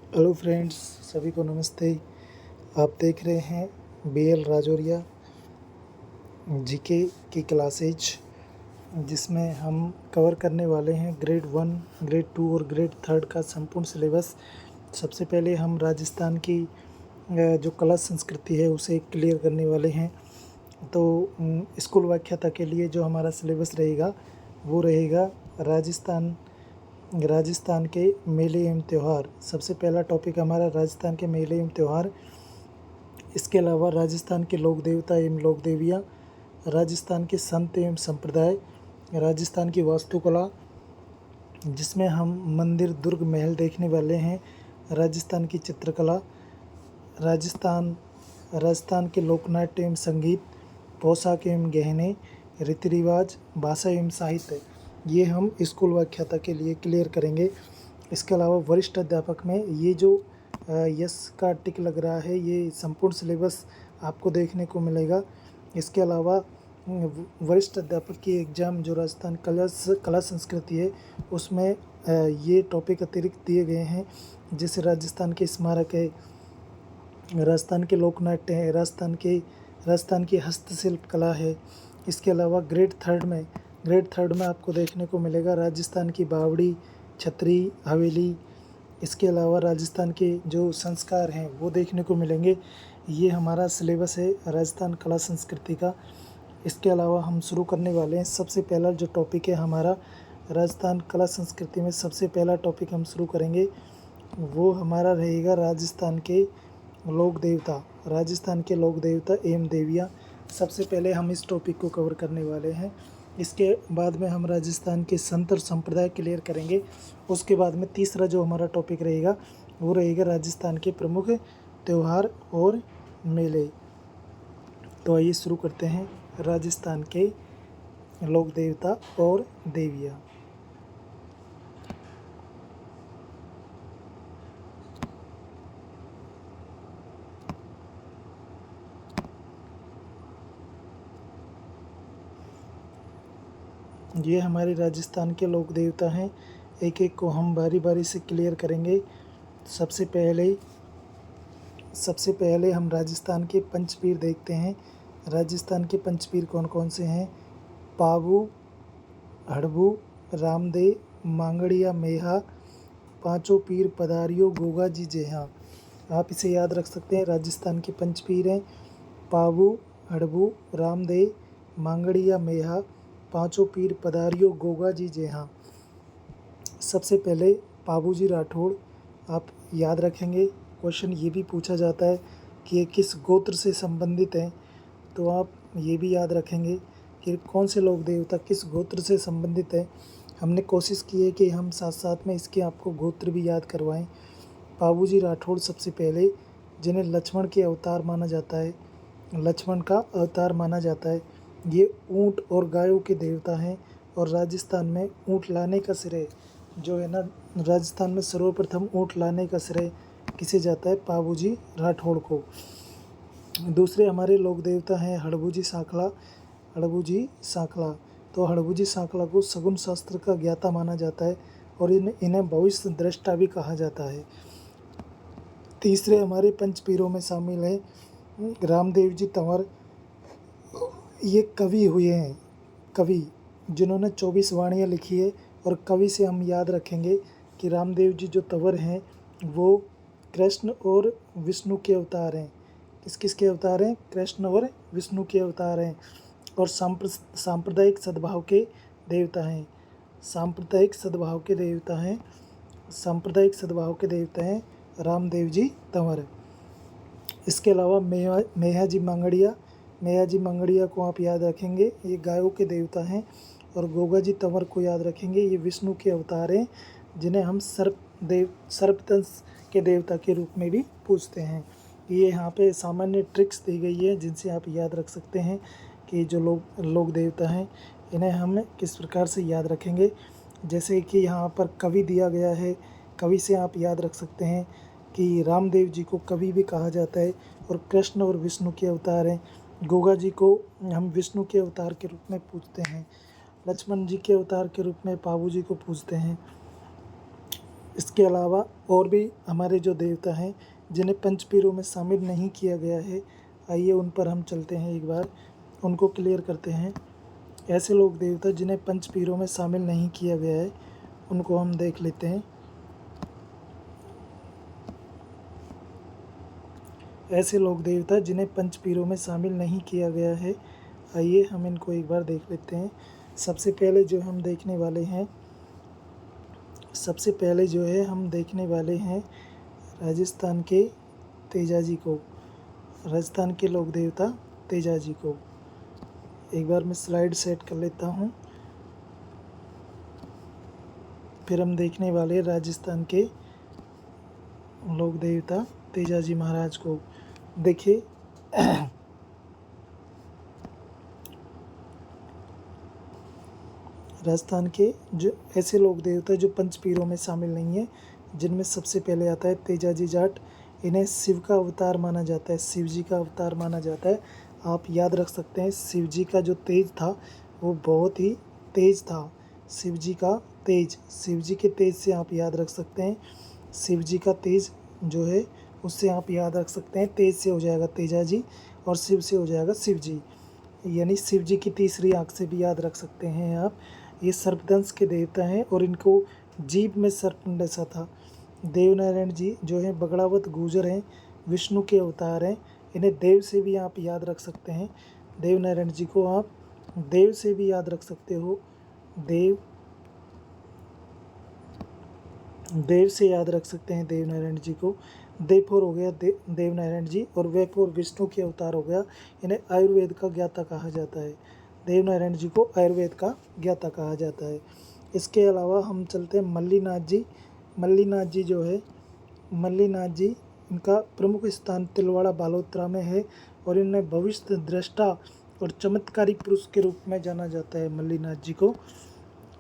Hello friends, सभी को नमस्ते। आप देख रहे हैं BL राजौरिया जीके की क्लासेज, जिसमें हम कवर करने वाले हैं ग्रेड 1, ग्रेड 2 और ग्रेड 3 का संपूर्ण सिलेबस। सबसे पहले हम राजस्थान की जो कला संस्कृति है उसे क्लियर करने वाले हैं। तो स्कूल व्याख्याता के लिए जो हमारा सिलेबस रहेगा वो रहेगा राजस्थान के मेले एवं त्यौहार। सबसे पहला टॉपिक हमारा राजस्थान के मेले एवं त्यौहार। इसके अलावा राजस्थान के लोक देवता एवं लोक देवियाँ, राजस्थान के संत एवं संप्रदाय, राजस्थान की वास्तुकला जिसमें हम मंदिर, दुर्ग, महल देखने वाले हैं, राजस्थान की चित्रकला, राजस्थान के लोकनाट्य एवं संगीत, पोशाक एवं गहने, रीति रिवाज, भाषा एवं साहित्य, ये हम स्कूल व्याख्याता के लिए क्लियर करेंगे। इसके अलावा वरिष्ठ अध्यापक में ये जो यस का टिक लग रहा है, ये संपूर्ण सिलेबस आपको देखने को मिलेगा। इसके अलावा वरिष्ठ अध्यापक की एग्ज़ाम जो राजस्थान कला संस्कृति है उसमें ये टॉपिक अतिरिक्त दिए गए हैं, जैसे राजस्थान के स्मारक है, राजस्थान के लोकनाट्य है, राजस्थान की हस्तशिल्प कला है। इसके अलावा ग्रेड थर्ड में आपको देखने को मिलेगा राजस्थान की बावड़ी, छतरी, हवेली। इसके अलावा राजस्थान के जो संस्कार हैं वो देखने को मिलेंगे। ये हमारा सिलेबस है राजस्थान कला संस्कृति का। इसके अलावा हम शुरू करने वाले हैं, सबसे पहला जो टॉपिक है हमारा राजस्थान कला संस्कृति में, सबसे पहला टॉपिक हम शुरू करेंगे वो हमारा रहेगा राजस्थान के लोक देवता एवं देवियाँ। सबसे पहले हम इस टॉपिक को कवर करने वाले हैं। इसके बाद में हम राजस्थान के संत और संप्रदाय क्लियर करेंगे। उसके बाद में तीसरा जो हमारा टॉपिक रहेगा वो रहेगा राजस्थान के प्रमुख त्यौहार और मेले। तो आइए शुरू करते हैं राजस्थान के लोक देवता और देवियाँ। ये हमारे राजस्थान के लोक देवता हैं, एक एक को हम बारी बारी से क्लियर करेंगे। सबसे पहले हम राजस्थान के पंचपीर देखते हैं। राजस्थान के पंचपीर कौन कौन से हैं? पावू, हड़बू, रामदेव, मांगड़िया, मेहा, पांचों पीर पधारियो गोगा जी जेहा। आप इसे याद रख सकते हैं। राजस्थान के पंचपीर हैं पावू, हड़बू, रामदेव, मांगड़िया, मेहा, पांचों पीर पधारियो गोगा जी जेहा। सबसे पहले पाबूजी राठौड़ आप याद रखेंगे। क्वेश्चन ये भी पूछा जाता है कि ये किस गोत्र से संबंधित हैं, तो आप ये भी याद रखेंगे कि कौन से लोक देवता किस गोत्र से संबंधित हैं। हमने कोशिश की है कि हम साथ साथ में इसके आपको गोत्र भी याद करवाएं। पाबूजी राठौड़ सबसे पहले, जिन्हें लक्ष्मण के अवतार माना जाता है, लक्ष्मण का अवतार माना जाता है। ये ऊँट और गायों के देवता हैं और राजस्थान में ऊँट लाने का श्रेय जो है ना, राजस्थान में सर्वप्रथम ऊँट लाने का श्रेय किसे जाता है? पाबूजी राठौड़ को। दूसरे हमारे लोक देवता हैं हड़बूजी सांखला। तो हड़बूजी सांखला को सगुन शास्त्र का ज्ञाता माना जाता है और इन्हें भविष्य दृष्टा भी कहा जाता है। तीसरे हमारे पंचपीरों में शामिल हैं रामदेव जी तंवर। ये कवि हुए हैं, कवि जिन्होंने 24 वाणियाँ लिखी है। और कवि से हम याद रखेंगे कि रामदेव जी जो तंवर हैं वो कृष्ण और विष्णु के अवतार हैं। किस किस के अवतार हैं? कृष्ण और विष्णु के अवतार हैं। और सांप्रदायिक सद्भाव के देवता हैं। सांप्रदायिक सद्भाव के देवता हैं रामदेव जी तंवर। इसके अलावा मेहा जी मांगड़िया को आप याद रखेंगे, ये गायों के देवता हैं। और गोगा जी तंवर को याद रखेंगे, ये विष्णु के अवतार हैं, जिन्हें हम सर्पदंश के देवता के रूप में भी पूजते हैं। ये यहाँ पे सामान्य ट्रिक्स दी गई है जिनसे आप याद रख सकते हैं कि जो लोक देवता हैं इन्हें हम किस प्रकार से याद रखेंगे। जैसे कि यहाँ पर कवि दिया गया है, कवि से आप याद रख सकते हैं कि रामदेव जी को कवि भी कहा जाता है और कृष्ण और विष्णु के अवतार हैं। गोगा जी को हम विष्णु के अवतार के रूप में पूजते हैं। लक्ष्मण जी के अवतार के रूप में पाबू जी को पूजते हैं। इसके अलावा और भी हमारे जो देवता हैं जिन्हें पंचपीरों में शामिल नहीं किया गया है, आइए उन पर हम चलते हैं, एक बार उनको क्लियर करते हैं। ऐसे लोक देवता जिन्हें पंचपीरों में शामिल नहीं किया गया है उनको हम देख लेते हैं। ऐसे लोक देवता जिन्हें पंचपीरों में शामिल नहीं किया गया है, आइए हम इनको एक बार देख लेते हैं। सबसे पहले जो हम देखने वाले हैं राजस्थान के तेजाजी को, राजस्थान के लोक देवता तेजाजी को। एक बार मैं स्लाइड सेट कर लेता हूँ, फिर हम देखने वाले राजस्थान के लोक देवता तेजाजी महाराज को। देखिए राजस्थान के जो ऐसे लोक देवता जो पंचपीरों में शामिल नहीं है, जिनमें सबसे पहले आता है तेजाजी जाट। इन्हें शिव का अवतार माना जाता है, शिव जी का अवतार माना जाता है। आप याद रख सकते हैं शिव जी का जो तेज था वो बहुत ही तेज था। शिव जी का तेज, शिव जी के तेज से आप याद रख सकते हैं, शिव जी का तेज जो है उससे आप याद रख सकते हैं, तेज से हो जाएगा तेजाजी और शिव से हो जाएगा शिव जी, यानी शिव जी की तीसरी आँख से भी याद रख सकते हैं आप। ये सर्पदंश के देवता हैं और इनको जीभ में सर्प डसा था। देवनारायण जी जो हैं बगड़ावत गुजर हैं, विष्णु के अवतार हैं। इन्हें देव से भी आप याद रख सकते हैं, देवनारायण जी को आप देव से भी याद रख सकते हो, देव से याद रख सकते हैं देवनारायण जी को। देवपुर हो गया देवनारायण जी, और वेपुर विष्णु के अवतार हो गया। इन्हें आयुर्वेद का ज्ञाता कहा जाता है, देवनारायण जी को आयुर्वेद का ज्ञाता कहा जाता है। इसके अलावा हम चलते हैं मल्लीनाथ जी। मल्लीनाथ जी जो है, मल्लीनाथ जी इनका प्रमुख स्थान तिलवाड़ा बालोतरा में है और इन्हें भविष्य दृष्टा और चमत्कारी पुरुष के रूप में जाना जाता है मल्लीनाथ जी को।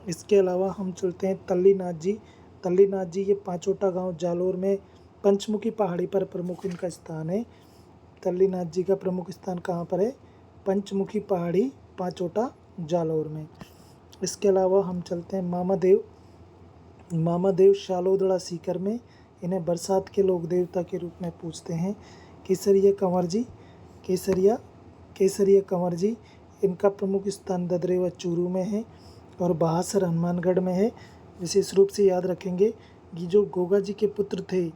इसके अलावा हम चलते हैं तल्लीनाथ जी। तल्लीनाथ जी ये पांचोटा गांव जालोर में पंचमुखी पहाड़ी पर प्रमुख इनका स्थान है। तल्लीनाथ जी का प्रमुख स्थान कहाँ पर है? पंचमुखी पहाड़ी, पांचोटा, जालोर में। इसके अलावा हम चलते हैं मामादेव। मामादेव शालोदड़ा सीकर में, इन्हें बरसात के लोक देवता के रूप में पूजते हैं। केसरिया कंवर जी, केसरिया कंवर जी, इनका प्रमुख स्थान ददरेवा चूरू में है और बहासर हनुमानगढ़ में है। विशेष रूप से याद रखेंगे कि जो गोगा जी के पुत्र थे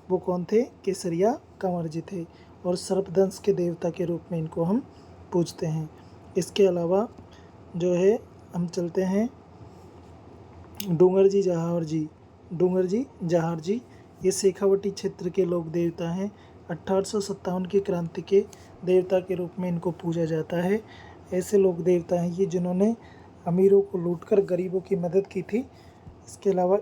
वो कौन थे? केसरिया कंवर जी थे, और सर्पदंश के देवता के रूप में इनको हम पूजते हैं। इसके अलावा जो है हम चलते हैं डूंगर जी जहार जी। डूंगर जी जहार जी ये शेखावटी क्षेत्र के लोक देवता हैं। 1857 की क्रांति के देवता के रूप में इनको पूजा जाता है। ऐसे लोक देवता हैं ये जिन्होंने अमीरों को लूटकर गरीबों की मदद की थी। इसके अलावा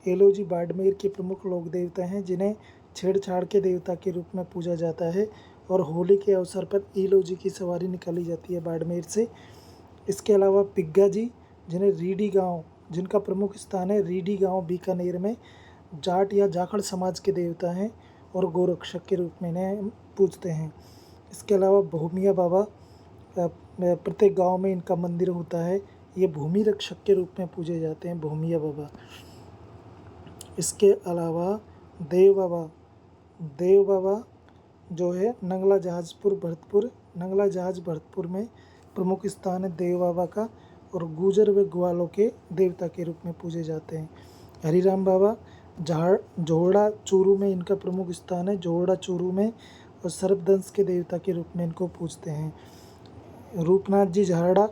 एलोजी बाड़मेर के प्रमुख लोक देवता हैं जिन्हें छेड़छाड़ के देवता के रूप में पूजा जाता है, और होली के अवसर पर ईलोजी की सवारी निकाली जाती है बाड़मेर से। इसके अलावा पिग्गा जी, जिन्हें रीडी गांव, जिनका प्रमुख स्थान है रीडी गांव बीकानेर में, जाट या जाखड़ समाज के देवता हैं और गोरक्षक के रूप में इन्हें हम पूजते हैं। इसके अलावा भूमिया बाबा, प्रत्येक गांव में इनका मंदिर होता है, ये भूमि रक्षक के रूप में पूजे जाते हैं, भूमिया बाबा। इसके अलावा देव बाबा जो है नंगला जहाज भरतपुर में प्रमुख स्थान है देव बाबा का, और गुजर व ग्वालों के देवता के रूप में पूजे जाते हैं। हरिराम बाबा जोहड़ा चूरू में इनका प्रमुख स्थान है, जोहड़ा चूरू में, और सर्पदंश के देवता के रूप में इनको पूजते हैं। रूपनाथ जी झारड़ा,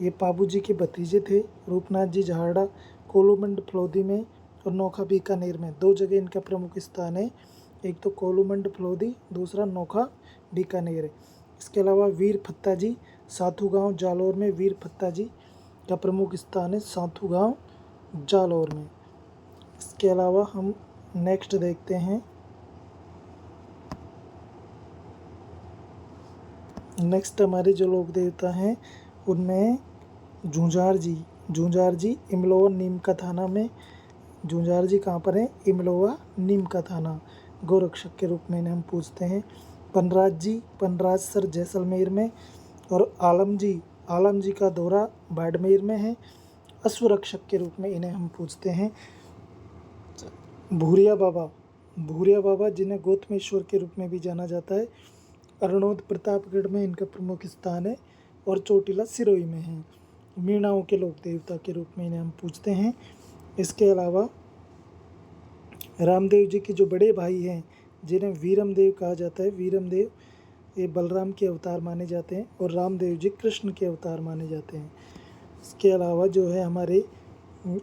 ये पाबू जी के भतीजे थे। रूपनाथ जी झारड़ा कोलूमंड फलोदी में और नोखा बीकानेर में, दो जगह इनका प्रमुख स्थान है, एक तो कोलूमंड फलोदी, दूसरा नोखा बीकानेर। इसके अलावा वीर फत्ता जी साथू गांव जालोर में, वीर फत्ता जी का प्रमुख स्थान है साथू गांव जालोर में। इसके अलावा हम नेक्स्ट देखते हैं, नेक्स्ट हमारे जो लोक देवता हैं उनमें झुंझार जी इमलोवा नीम का थाना में। झुंझार जी कहाँ पर है? इमलोवा नीम का थाना, गोरक्षक के रूप में इन्हें हम पूजते हैं। पनराज सर जैसलमेर में, और आलम जी का दौरा बाड़मेर में है, अश्वरक्षक के रूप में इन्हें हम पूजते हैं। भूरिया बाबा, भूरिया बाबा जिन्हें गौतमेश्वर के रूप में भी जाना जाता है, अरनोद प्रतापगढ़ में इनका प्रमुख स्थान है और चोटिला सिरोही में है। मीणाओं के लोक देवता के रूप में इन्हें हम पूजते हैं। इसके अलावा रामदेव जी के जो बड़े भाई हैं जिन्हें वीरम देव कहा जाता है, वीरम देव ये बलराम के अवतार माने जाते हैं और रामदेव जी कृष्ण के अवतार माने जाते हैं। इसके अलावा जो है हमारे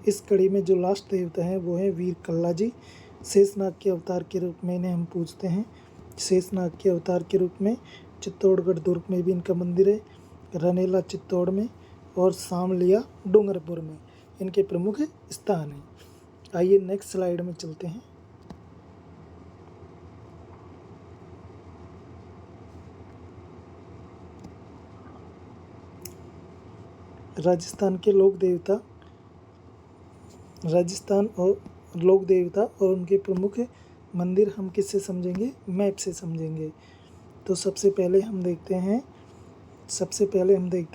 इस कड़ी में जो लास्ट देवता हैं वो हैं वीर कल्ला जी। शेषनाग के अवतार के रूप में इन्हें हम पूजते हैं। शेषनाग के अवतार के रूप में चित्तौड़गढ़ दुर्ग में भी इनका मंदिर है, रनेला चित्तौड़ में और सामलिया डूंगरपुर में इनके प्रमुख स्थान हैं। आइए नेक्स्ट स्लाइड में चलते हैं। राजस्थान के लोक देवता, राजस्थान और लोक देवता और उनके प्रमुख मंदिर हम किससे समझेंगे? मैप से समझेंगे। तो सबसे पहले हम देखते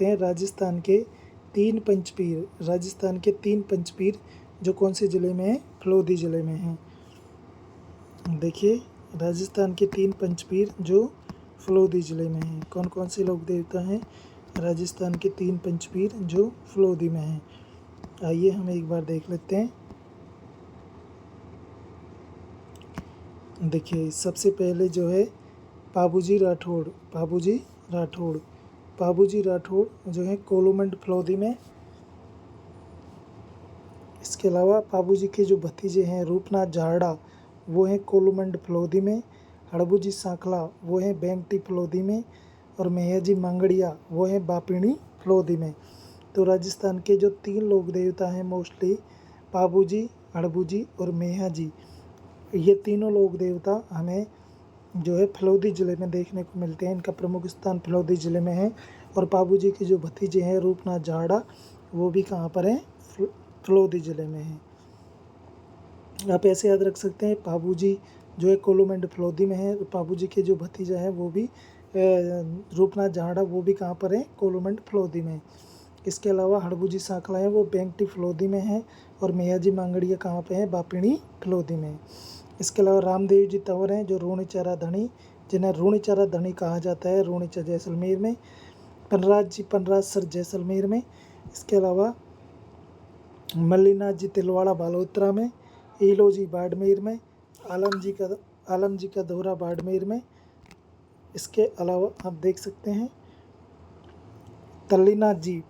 हैं राजस्थान के 3 पंचपीर। राजस्थान के 3 पंचपीर जो कौन से ज़िले में है? फलोदी ज़िले में हैं। देखिए राजस्थान के 3 पंचपीर जो फलोदी ज़िले में हैं, कौन कौन से लोक देवता हैं? राजस्थान के 3 पंचपीर जो फलोदी में हैं। आइए हम एक बार देख लेते हैं। देखिए सबसे पहले जो है पाबूजी राठौड़, पाबूजी राठौड़ जो है कोलूमंड फलोदी में। इसके अलावा पाबूजी के जो भतीजे हैं रूपनाथ झारड़ा वो हैं कोलूमंड फलोदी में, हड़बूजी सांखला वो हैं बेंगटी फलोदी में और मेहजी मांगड़िया वो हैं बापिणी फलोदी में। तो राजस्थान के जो 3 लोक देवता हैं मोस्टली पाबूजी, हड़बूजी और मेहजी, ये तीनों लोक देवता हमें जो है फलोदी ज़िले में देखने को मिलते हैं। इनका प्रमुख स्थान फलोदी ज़िले में है। और पाबूजी के जो भतीजे हैं रूपनाथ झारड़ा वो भी कहाँ पर हैं? फलोदी ज़िले में हैं। आप ऐसे याद रख सकते हैं, पाबूजी जो है कोलूमंड फलोदी में है, पाबूजी के जो भतीजा है वो भी रूपनाथ झारड़ा वो भी कहाँ पर है? कोलूमंड फलोदी में। इसके अलावा हड़बूजी सांखला है वो बेंगटी फलोदी में है और मेहजी मांगड़िया कहाँ पे है? बापिणी फलोदी में। इसके अलावा रामदेव जी तंवर हैं जो रूणीचरा धनी, जिन्हें रूणीचरा धनी कहा जाता है, रूणीचर जैसलमेर में। पनराज जी पनराजसर जैसलमेर में। इसके अलावा मल्लीनाथ जी तिलवाड़ा बालोतरा में, ईलो जी बाड़मेर में, आलम जी का दोहरा बाड़मेर में। इसके अलावा आप देख सकते हैं तल्लीनाथ जी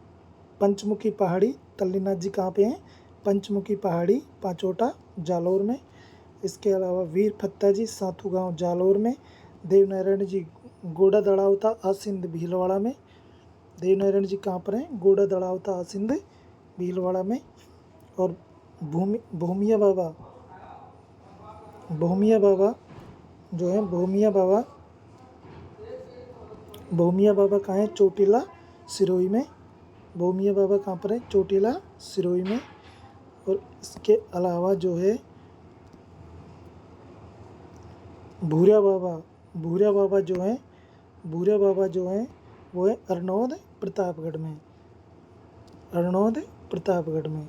पंचमुखी पहाड़ी, तल्लीनाथ जी कहाँ पे हैं? पंचमुखी पहाड़ी पांचोटा जालोर में। इसके अलावा वीर फत्ता जी साथू गांव जालोर में। देवनारायण जी गोड़ा दड़ावता आसिंद भीलवाड़ा में। देवनारायण जी कहाँ पर हैं? गोड़ा दड़ावता आसिंद भीलवाड़ा में। और भूमिया बाबा जो है भूमिया बाबा कहाँ है? चोटिला सिरोही में। भूमिया बाबा कहाँ पर है? चोटिला सिरोही में। और इसके अलावा जो है भूरिया बाबा जो हैं वो है अरनोद प्रतापगढ़ में।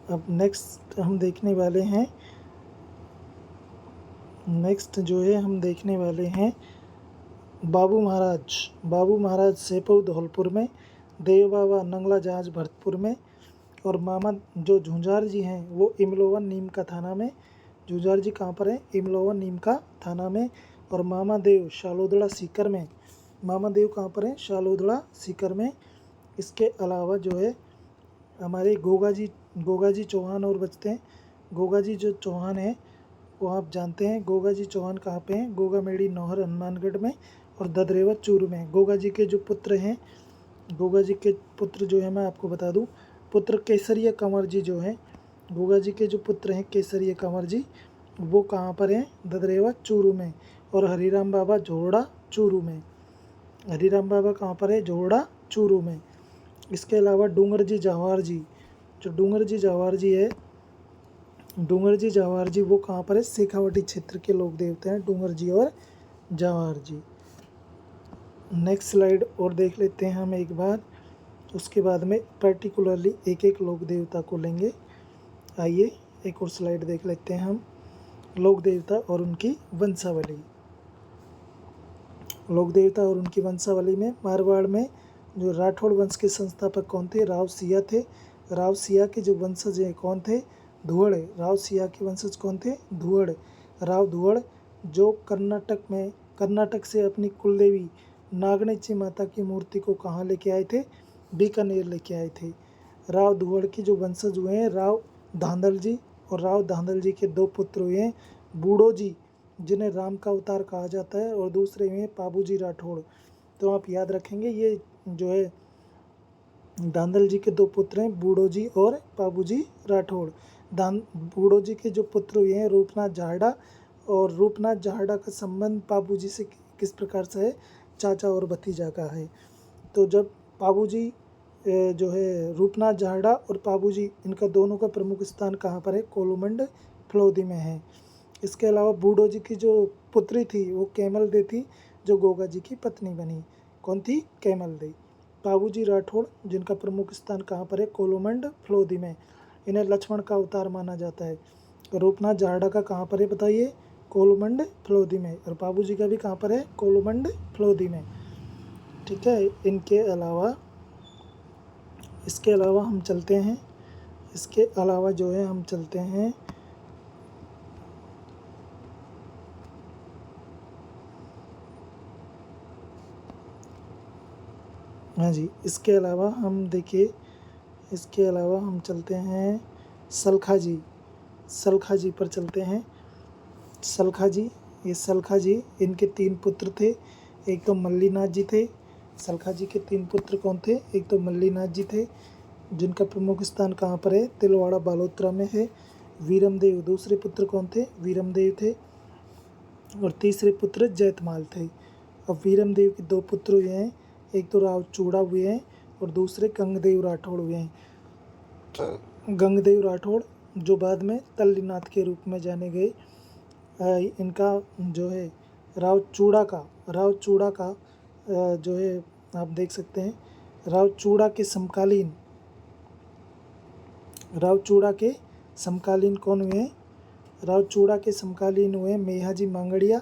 अब नेक्स्ट हम देखने वाले हैं बाबू महाराज सेपऊ धौलपुर में, देव बाबा नंगला जहाज भरतपुर में। और मामा जो झुंझार जी हैं वो इमलोवन नीमका थाना में। झुंझार जी कहाँ पर है? इमलोवन नीमका थाना में। और मामा देव शालोदड़ा सीकर में। मामा देव कहाँ पर है? शालोदड़ा सीकर में। इसके अलावा जो है हमारे गोगा जी चौहान और बचते हैं। गोगा जी जो चौहान हैं वो आप जानते हैं, गोगा जी चौहान कहाँ पे हैं? गोगा मेड़ी नौहर हनुमानगढ़ में और ददरेवा चूरू में। गोगा जी के जो पुत्र जो है मैं आपको बता दूं, पुत्र केसरिया कंवर जी जो हैं, गोगा जी के जो पुत्र हैं केसरिया कंवर जी वो कहाँ पर हैं? ददरेवा चूरू में। और हरिराम बाबा झोरड़ा चूरू में। हरिराम बाबा कहाँ पर है? झोरड़ा चूरू में। इसके अलावा डूंगर जी जवाहर जी वो कहाँ पर है? शेखावाटी क्षेत्र के लोक देवता हैं डूंगर जी और जवाहर जी। नेक्स्ट स्लाइड और देख लेते हैं हम एक बार, उसके बाद में पर्टिकुलरली एक लोक देवता को लेंगे। आइए एक और स्लाइड देख लेते हैं हम। लोक देवता और उनकी वंशावली। लोक देवता और उनकी वंशावली में मारवाड़ में जो राठौड़ वंश के संस्थापक कौन थे? राव सिया थे। राव सिया के जो वंशज हैं कौन थे? धुवड़। राव सिया के वंशज कौन थे? धुवड़। राव धुवड़ जो कर्नाटक से अपनी कुलदेवी नागणेची माता की मूर्ति को कहाँ लेके आए थे? बीकानेर लेके आए थे। राव धुवड़ के जो वंशज हुए हैं राव धांधल जी, और राव धांधल जी के 2 पुत्र हुए हैं बूढ़ो जी, जिन्हें राम का अवतार कहा जाता है, और दूसरे हुए पाबूजी राठौड़। तो आप याद रखेंगे ये जो है धांधल जी के 2 पुत्र हैं बूढ़ो जी और पाबूजी राठौड़। बूढ़ो जी के जो पुत्र हुए हैं रूपनाथ झारडा, और रूपनाथ झारडा का संबंध पाबूजी से किस प्रकार से है? चाचा और भतीजा का है। तो जब पाबूजी जो है रूपनाथ झारडा और पाबूजी, इनका दोनों का प्रमुख स्थान कहाँ पर है? कोलुमंड फलौदी में है। इसके अलावा बूढ़ो जी की जो पुत्री थी वो कैमल दे थी, जो गोगा जी की पत्नी बनी। कौन थी? कैमल दे। पाबूजी राठौड़ जिनका प्रमुख स्थान कहाँ पर है? कोलुमंड फलौदी में। इन्हें लक्ष्मण का अवतार माना जाता है। रूपनाथ झारडा का कहाँ पर है बताइए? कोलुमंड फलौदी में। और पाबूजी का भी कहाँ पर है? कोलुमंड फलौदी में। ठीक है। इसके अलावा हम चलते हैं। इसके अलावा जो है हम चलते हैं हाँ जी, इसके अलावा हम देखिए, इसके अलावा हम चलते हैं सलखा जी पर चलते हैं। सलखा जी इनके 3 पुत्र थे। एक तो मल्लीनाथ जी थे। सलखा जी के 3 पुत्र कौन थे? एक तो मल्लीनाथ जी थे, जिनका प्रमुख स्थान कहाँ पर है? तिलवाड़ा बालोतरा में है। वीरमदेव दूसरे पुत्र कौन थे? वीरमदेव थे। और तीसरे पुत्र जैतमाल थे। अब वीरमदेव के 2 पुत्र हुए हैं, एक तो राव चूड़ा हुए हैं और दूसरे गंगदेव राठौड़ हुए हैं। गंगदेव राठौड़ जो बाद में तल्लीनाथ के रूप में जाने गए। इनका जो है राव चूड़ा का जो है आप देख सकते हैं, राव चूड़ा के समकालीन कौन हुए हैं? राव चूड़ा के समकालीन हुए मेहाजी मांगड़िया।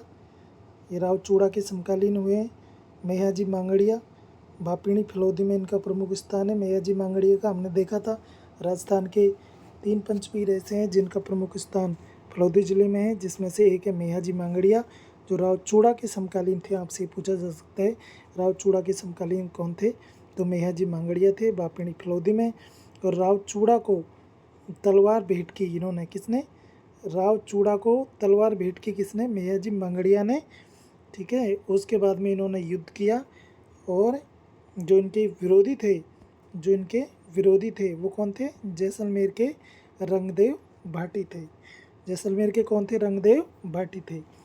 ये राव चूड़ा के समकालीन हुए मेहाजी मांगड़िया। भापिणी फलौदी में इनका प्रमुख स्थान है। मेहाजी मांगड़िया का हमने देखा था, राजस्थान के 3 पंचपीर ऐसे हैं जिनका प्रमुख स्थान फलौदी जिले में है, जिसमें से एक है मेहाजी मांगड़िया, जो राव चूड़ा के समकालीन थे। आपसे पूछा जा सकता है राव चूड़ा के समकालीन कौन थे? तो मेहाजी मांगड़िया थे, भापिणी फलौदी में। और राव चूड़ा को तलवार भेंट की इन्होंने, किसने? राव चूड़ा को तलवार भेंट की किसने? मेहाजी मांगड़िया ने। ठीक है। उसके बाद में इन्होंने युद्ध किया, और जो इनके विरोधी थे वो कौन थे? जैसलमेर के रंगदेव भाटी थे। जैसलमेर के कौन थे? रंगदेव भाटी थे।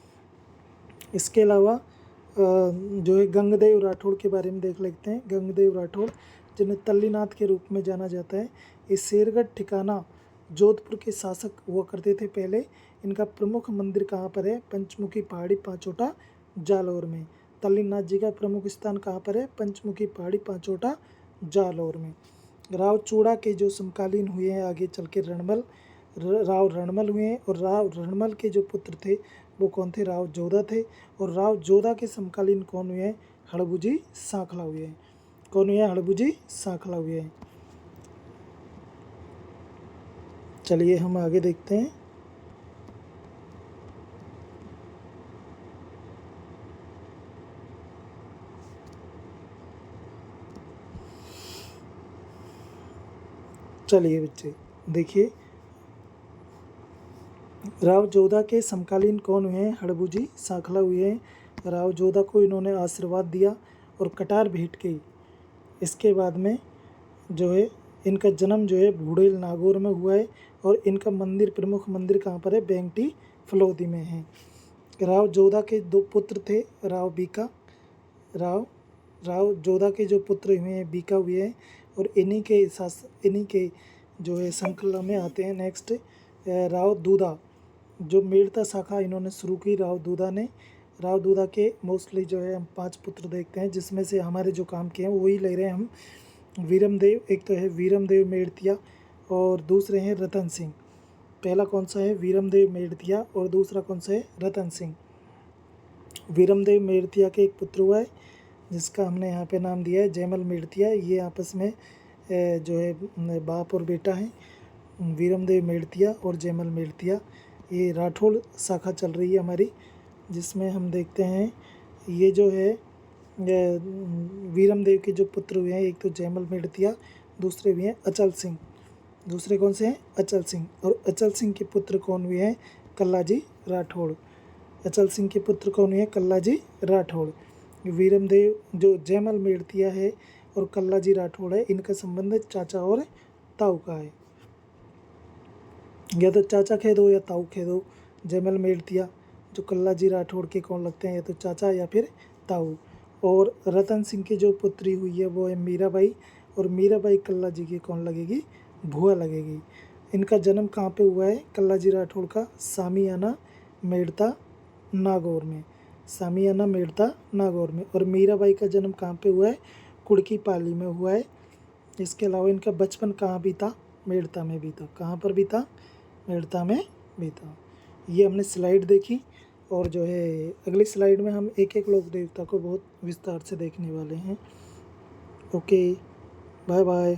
इसके अलावा जो है गंगदेव राठौड़ के बारे में देख लेते हैं। गंगदेव राठौड़ जिन्हें तल्लीनाथ के रूप में जाना जाता है, इस शेरगढ़ ठिकाना जोधपुर के शासक हुआ करते थे पहले। इनका प्रमुख मंदिर कहाँ पर है? पंचमुखी पहाड़ी पांचोटा जालौर में। तल्लीनाथ जी का प्रमुख स्थान कहाँ पर है? पंचमुखी पहाड़ी पांचोटा जालौर में। राव चूड़ा के जो समकालीन हुए हैं आगे चल के राव रणमल हुए हैं, और राव रणमल के जो पुत्र थे वो कौन थे? राव जोधा थे। और राव जोधा के समकालीन कौन हुए हैं? हड़बूजी सांखला हुए हैं। कौन हुए हैं? हड़बूजी सांखला हुए हैं। चलिए हम आगे देखते हैं। चलिए बच्चे देखिए, राव जोधा के समकालीन कौन हुए हैं? हड़बूजी सांखला हुए हैं। राव जोधा को इन्होंने आशीर्वाद दिया और कटार भेंट की। इसके बाद में जो है इनका जन्म जो है भूड़ेल नागौर में हुआ है, और इनका प्रमुख मंदिर कहाँ पर है? बेंगटी फलौदी में है। राव जोधा के 2 पुत्र थे, राव जोधा के जो पुत्र हुए हैं बीका हुए हैं, और इन्हीं के जो है श्रृंखला में आते हैं नेक्स्ट राव दूधा, जो मेड़ता शाखा इन्होंने शुरू की राव दूधा ने। राव दूधा के मोस्टली जो है हम 5 पुत्र देखते हैं, जिसमें से हमारे जो काम के हैं वही ले रहे हैं हम। वीरमदेव, एक तो है वीरमदेव मेड़तिया, और दूसरे हैं रतन सिंह। पहला कौन सा है, वीरमदेव मेड़तिया, और दूसरा कौन सा है, रतन सिंह। वीरमदेव मेड़तिया के एक पुत्र हुआ है जिसका हमने यहाँ पे नाम दिया है जयमल मेड़तिया। ये आपस में जो है बाप और बेटा हैं, वीरमदेव मेड़तिया और जयमल मेड़तिया। ये राठौड़ शाखा चल रही है हमारी, जिसमें हम देखते हैं ये जो है वीरमदेव के जो पुत्र हुए हैं, एक तो जयमल मेड़तिया, दूसरे भी हैं अचल सिंह। दूसरे कौन से हैं, अचल सिंह। और अचल सिंह के पुत्र कौन हुए हैं, कल्लाजी राठौड़। अचल सिंह के पुत्र कौन हुए हैं, कल्लाजी राठौड़। वीरमदेव जो जयमल मेड़तिया है और कल्लाजी राठौड़ है, इनका संबंध चाचा और ताऊ का है, या तो चाचा कह दो या ताऊ कह दो। जयमल मेड़तिया जो कल्लाजी राठौड़ के कौन लगते हैं, या तो चाचा या फिर ताऊ। और रतन सिंह की जो पुत्री हुई है वो है मीराबाई, और मीराबाई कल्लाजी की कौन लगेगी, भुआ लगेगी। इनका जन्म कहाँ पे हुआ है, कल्लाजी राठौड़ का सामियाना मेड़ता नागौर में, सामियाना मेड़ता नागौर में। और मीराबाई का जन्म कहाँ पे हुआ है, कुड़की पाली में हुआ है। इसके अलावा इनका बचपन कहाँ बीता, मेड़ता में बीता। कहाँ पर बीता, मेड़ता में बीता। ये हमने स्लाइड देखी, और जो है अगली स्लाइड में हम एक एक लोक देवता को बहुत विस्तार से देखने वाले हैं। Okay, bye bye.